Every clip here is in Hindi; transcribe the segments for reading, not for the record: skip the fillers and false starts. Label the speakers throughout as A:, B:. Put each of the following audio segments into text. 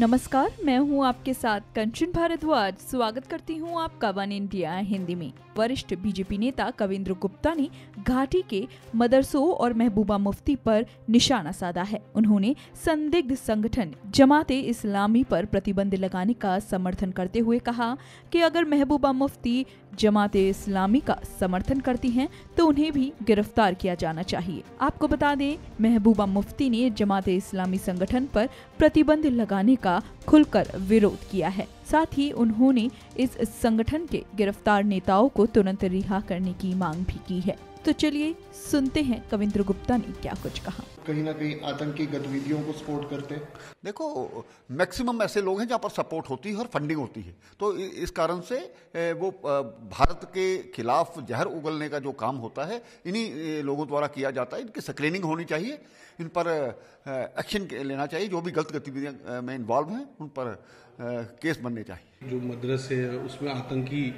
A: नमस्कार, मैं हूं आपके साथ कंचन भारद्वाज। स्वागत करती हूं आपका वन इंडिया हिंदी में। वरिष्ठ बीजेपी नेता कविंद्र गुप्ता ने घाटी के मदरसों और महबूबा मुफ्ती पर निशाना साधा है। उन्होंने संदिग्ध संगठन जमाते इस्लामी पर प्रतिबंध लगाने का समर्थन करते हुए कहा कि अगर महबूबा मुफ्ती जमाते इस्लामी का समर्थन करती हैं तो उन्हें भी गिरफ्तार किया जाना चाहिए। आपको बता दें, महबूबा मुफ्ती ने जमाते इस्लामी संगठन पर प्रतिबंध लगाने का खुलकर विरोध किया है। साथ ही उन्होंने इस संगठन के गिरफ्तार नेताओं को तुरंत रिहा करने की मांग भी की है। तो चलिए सुनते हैं कविंद्र गुप्ता ने क्या कुछ कहा।
B: कहीं ना कहीं आतंकी गतिविधियों को सपोर्ट करते हैं।
C: देखो, मैक्सिमम ऐसे लोग हैं जहाँ पर सपोर्ट होती है और फंडिंग होती है, तो इस कारण से वो भारत के खिलाफ जहर उगलने का जो काम होता है इन्हीं लोगों द्वारा किया जाता है। इनकी स्क्रीनिंग होनी चाहिए, इन पर एक्शन लेना चाहिए। जो भी गलत गतिविधियां में इन्वॉल्व हैं उन पर केस बनने चाहिए।
B: जो मदरसे है उसमें आतंकी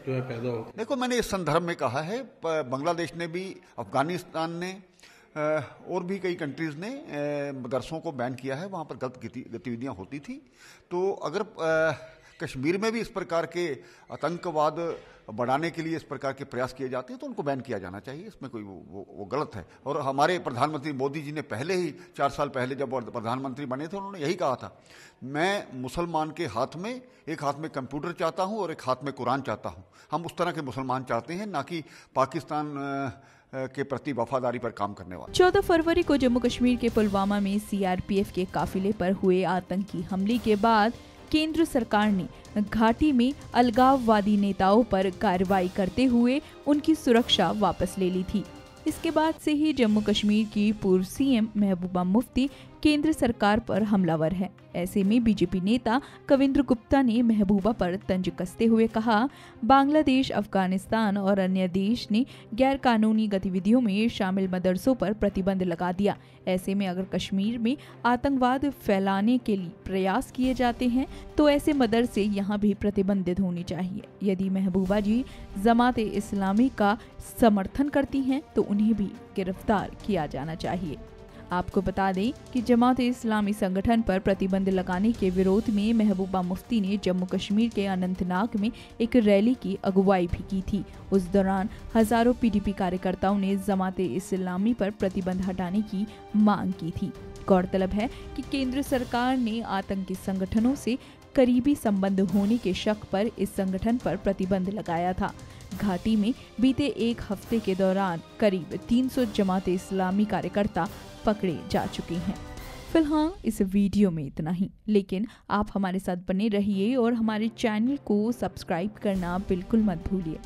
B: जो है पैदा हो।
C: देखो, मैंने इस संदर्भ में कहा है, बांग्लादेश ने भी, अफगानिस्तान ने और भी कई कंट्रीज ने मदरसों को बैन किया है। वहाँ पर गलत गतिविधियाँ होती थी। तो अगर कश्मीर में भी इस प्रकार के आतंकवाद बढ़ाने के लिए इस प्रकार के प्रयास किए जाते हैं तो उनको बैन किया जाना चाहिए। इसमें कोई वो गलत है। और हमारे प्रधानमंत्री मोदी जी ने पहले ही 4 साल पहले जब प्रधानमंत्री बने थे उन्होंने यही कहा था, मैं मुसलमान के हाथ में एक हाथ में कंप्यूटर चाहता हूं और एक हाथ में कुरान चाहता हूं। हम उस तरह के मुसलमान चाहते हैं, ना कि पाकिस्तान के प्रति वफादारी पर काम करने वाले।
A: 14 फरवरी को जम्मू कश्मीर के पुलवामा में सीआरपीएफ के काफिले पर हुए आतंकी हमले के बाद केंद्र सरकार ने घाटी में अलगाववादी नेताओं पर कार्रवाई करते हुए उनकी सुरक्षा वापस ले ली थी। इसके बाद से ही जम्मू कश्मीर की पूर्व सीएम महबूबा मुफ्ती केंद्र सरकार पर हमलावर है। ऐसे में बीजेपी नेता कविंद्र गुप्ता ने महबूबा पर तंज कसते हुए कहा, बांग्लादेश, अफगानिस्तान और अन्य देश ने गैर कानूनी गतिविधियों में शामिल मदरसों पर प्रतिबंध लगा दिया। ऐसे में अगर कश्मीर में आतंकवाद फैलाने के लिए प्रयास किए जाते हैं तो ऐसे मदरसे यहाँ भी प्रतिबंधित होने चाहिए। यदि महबूबा जी जमाते इस्लामी का समर्थन करती हैं तो उन्हें भी गिरफ्तार किया जाना चाहिए। आपको बता दें कि जमात इस्लामी संगठन पर प्रतिबंध लगाने के विरोध में महबूबा मुफ्ती ने जम्मू कश्मीर के अनंतनाग में एक रैली की अगुवाई भी की थी। उस दौरान हजारों पीडीपी कार्यकर्ताओं ने जमात इस्लामी पर प्रतिबंध हटाने की मांग की थी। गौरतलब है कि केंद्र सरकार ने आतंकी संगठनों से करीबी संबंध होने के शक पर इस संगठन पर प्रतिबंध लगाया था। घाटी में बीते एक हफ्ते के दौरान करीब 300 जमात इस्लामी कार्यकर्ता पकड़े जा चुके हैं। फिलहाल इस वीडियो में इतना ही, लेकिन आप हमारे साथ बने रहिए और हमारे चैनल को सब्सक्राइब करना बिल्कुल मत भूलिए।